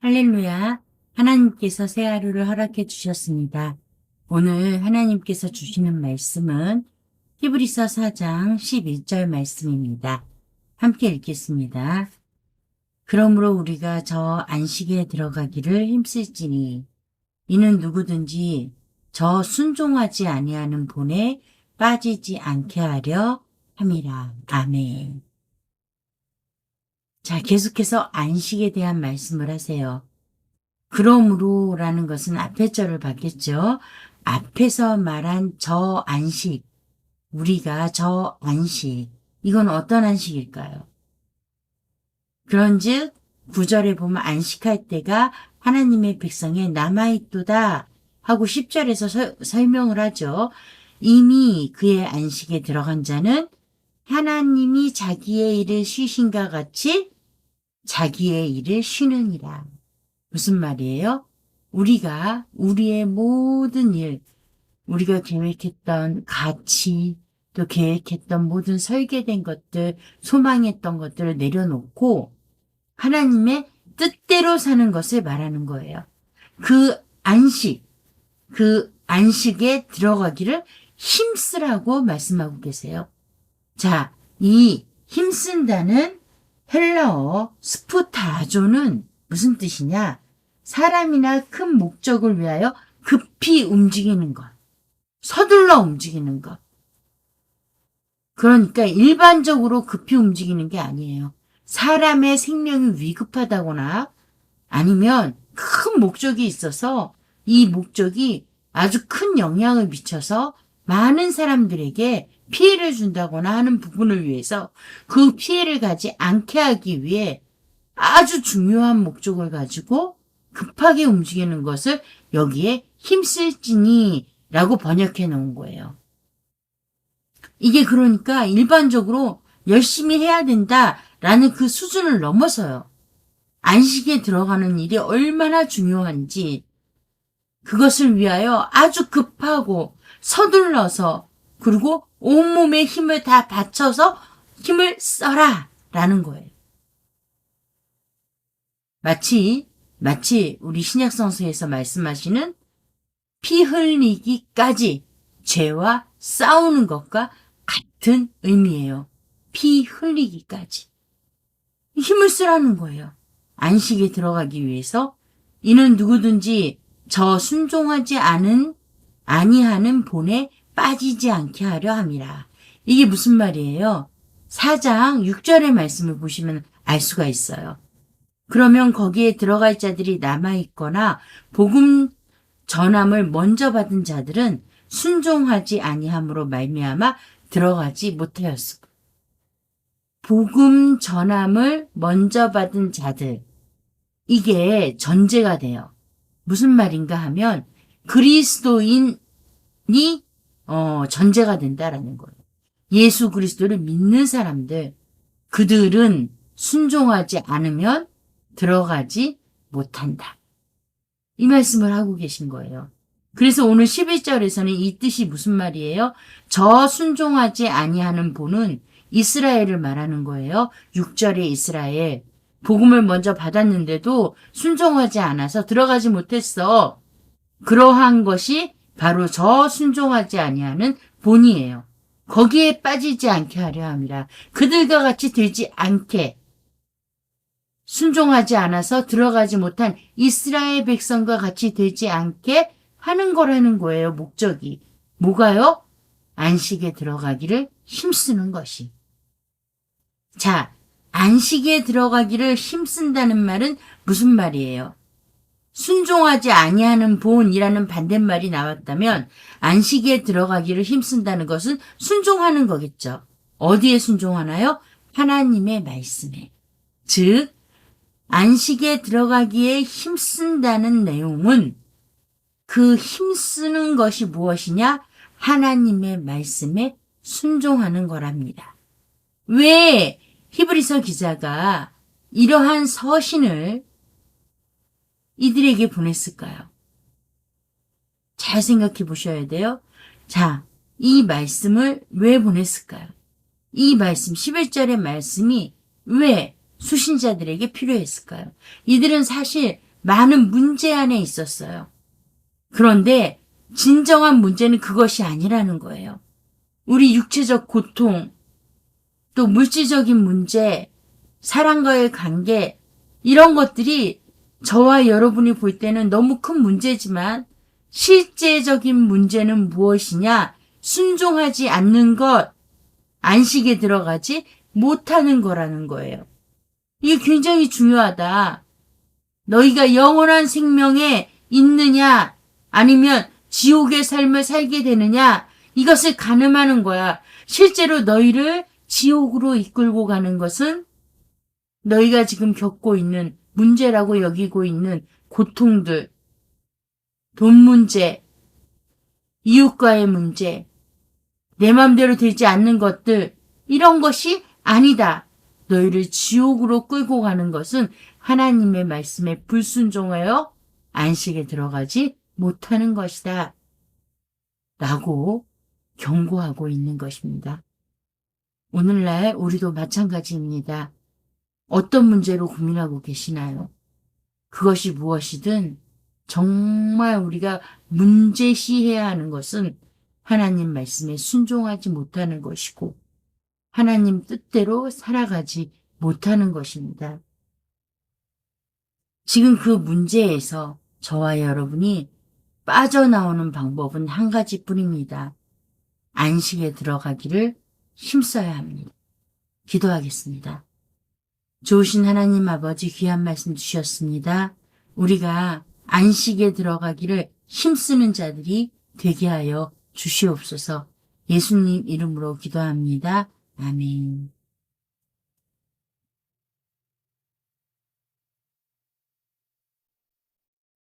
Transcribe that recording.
할렐루야. 하나님께서 새 하루를 허락해 주셨습니다. 오늘 하나님께서 주시는 말씀은 히브리서 4장 11절 말씀입니다. 함께 읽겠습니다. 그러므로 우리가 저 안식에 들어가기를 힘쓸지니 이는 누구든지 저 순종하지 아니하는 본에 빠지지 않게 하려 함이라. 아멘. 자, 계속해서 안식에 대한 말씀을 하세요. 그러므로라는 것은 앞에 절을 받겠죠. 앞에서 말한 저 안식, 우리가 저 안식, 이건 어떤 안식일까요? 그런즉 9절에 보면 안식할 때가 하나님의 백성에 남아있도다 하고 10절에서 설명을 하죠. 이미 그의 안식에 들어간 자는 하나님이 자기의 일을 쉬신가 같이 자기의 일을 쉬느니라. 무슨 말이에요? 우리가 우리의 모든 일, 우리가 계획했던 가치, 또 계획했던 모든 설계된 것들, 소망했던 것들을 내려놓고 하나님의 뜻대로 사는 것을 말하는 거예요. 그 안식에 들어가기를 힘쓰라고 말씀하고 계세요. 자, 이 힘쓴다는 헬라어 스푸타조는 무슨 뜻이냐? 사람이나 큰 목적을 위하여 급히 움직이는 것, 서둘러 움직이는 것. 그러니까 일반적으로 급히 움직이는 게 아니에요. 사람의 생명이 위급하다거나 아니면 큰 목적이 있어서 이 목적이 아주 큰 영향을 미쳐서 많은 사람들에게 피해를 준다거나 하는 부분을 위해서 그 피해를 가지 않게 하기 위해 아주 중요한 목적을 가지고 급하게 움직이는 것을 여기에 힘쓸지니라고 번역해 놓은 거예요. 이게 그러니까 일반적으로 열심히 해야 된다라는 그 수준을 넘어서요. 안식에 들어가는 일이 얼마나 중요한지 그것을 위하여 아주 급하고 서둘러서 그리고 온몸의 힘을 다 바쳐서 힘을 써라 라는 거예요. 마치 우리 신약성서에서 말씀하시는 피 흘리기까지 죄와 싸우는 것과 같은 의미예요. 피 흘리기까지. 힘을 쓰라는 거예요. 안식에 들어가기 위해서 이는 누구든지 저 순종하지 아니하는 본에 빠지지 않게 하려 함이라. 이게 무슨 말이에요? 4장 6절의 말씀을 보시면 알 수가 있어요. 그러면 거기에 들어갈 자들이 남아있거나 복음 전함을 먼저 받은 자들은 순종하지 아니함으로 말미암아 들어가지 못하였으고 복음 전함을 먼저 받은 자들 이게 전제가 돼요. 무슨 말인가 하면 그리스도인이 전제가 된다라는 거예요. 예수 그리스도를 믿는 사람들 그들은 순종하지 않으면 들어가지 못한다. 이 말씀을 하고 계신 거예요. 그래서 오늘 11절에서는 이 뜻이 무슨 말이에요? 저 순종하지 아니하는 본은 이스라엘을 말하는 거예요. 6절에 이스라엘. 복음을 먼저 받았는데도 순종하지 않아서 들어가지 못했어. 그러한 것이 바로 저 순종하지 아니하는 본이에요. 거기에 빠지지 않게 하려 함이라. 그들과 같이 되지 않게 순종하지 않아서 들어가지 못한 이스라엘 백성과 같이 되지 않게 하는 거라는 거예요. 목적이. 뭐가요? 안식에 들어가기를 힘쓰는 것이. 자, 안식에 들어가기를 힘쓴다는 말은 무슨 말이에요? 순종하지 아니하는 본이라는 반대말이 나왔다면 안식에 들어가기를 힘쓴다는 것은 순종하는 거겠죠. 어디에 순종하나요? 하나님의 말씀에. 즉 안식에 들어가기에 힘쓴다는 내용은 그 힘쓰는 것이 무엇이냐? 하나님의 말씀에 순종하는 거랍니다. 왜 히브리서 기자가 이러한 서신을 이들에게 보냈을까요? 잘 생각해 보셔야 돼요. 자, 이 말씀을 왜 보냈을까요? 이 말씀, 11절의 말씀이 왜 수신자들에게 필요했을까요? 이들은 사실 많은 문제 안에 있었어요. 그런데 진정한 문제는 그것이 아니라는 거예요. 우리 육체적 고통, 또 물질적인 문제, 사람과의 관계, 이런 것들이 저와 여러분이 볼 때는 너무 큰 문제지만 실제적인 문제는 무엇이냐? 순종하지 않는 것, 안식에 들어가지 못하는 거라는 거예요. 이게 굉장히 중요하다. 너희가 영원한 생명에 있느냐 아니면 지옥의 삶을 살게 되느냐 이것을 가늠하는 거야. 실제로 너희를 지옥으로 이끌고 가는 것은 너희가 지금 겪고 있는 문제라고 여기고 있는 고통들, 돈 문제, 이웃과의 문제, 내 마음대로 되지 않는 것들, 이런 것이 아니다. 너희를 지옥으로 끌고 가는 것은 하나님의 말씀에 불순종하여 안식에 들어가지 못하는 것이다. 라고 경고하고 있는 것입니다. 오늘날 우리도 마찬가지입니다. 어떤 문제로 고민하고 계시나요? 그것이 무엇이든 정말 우리가 문제시해야 하는 것은 하나님 말씀에 순종하지 못하는 것이고 하나님 뜻대로 살아가지 못하는 것입니다. 지금 그 문제에서 저와 여러분이 빠져나오는 방법은 한 가지뿐입니다. 안식에 들어가기를 힘써야 합니다. 기도하겠습니다. 좋으신 하나님 아버지 귀한 말씀 주셨습니다. 우리가 안식에 들어가기를 힘쓰는 자들이 되게 하여 주시옵소서. 예수님 이름으로 기도합니다. 아멘.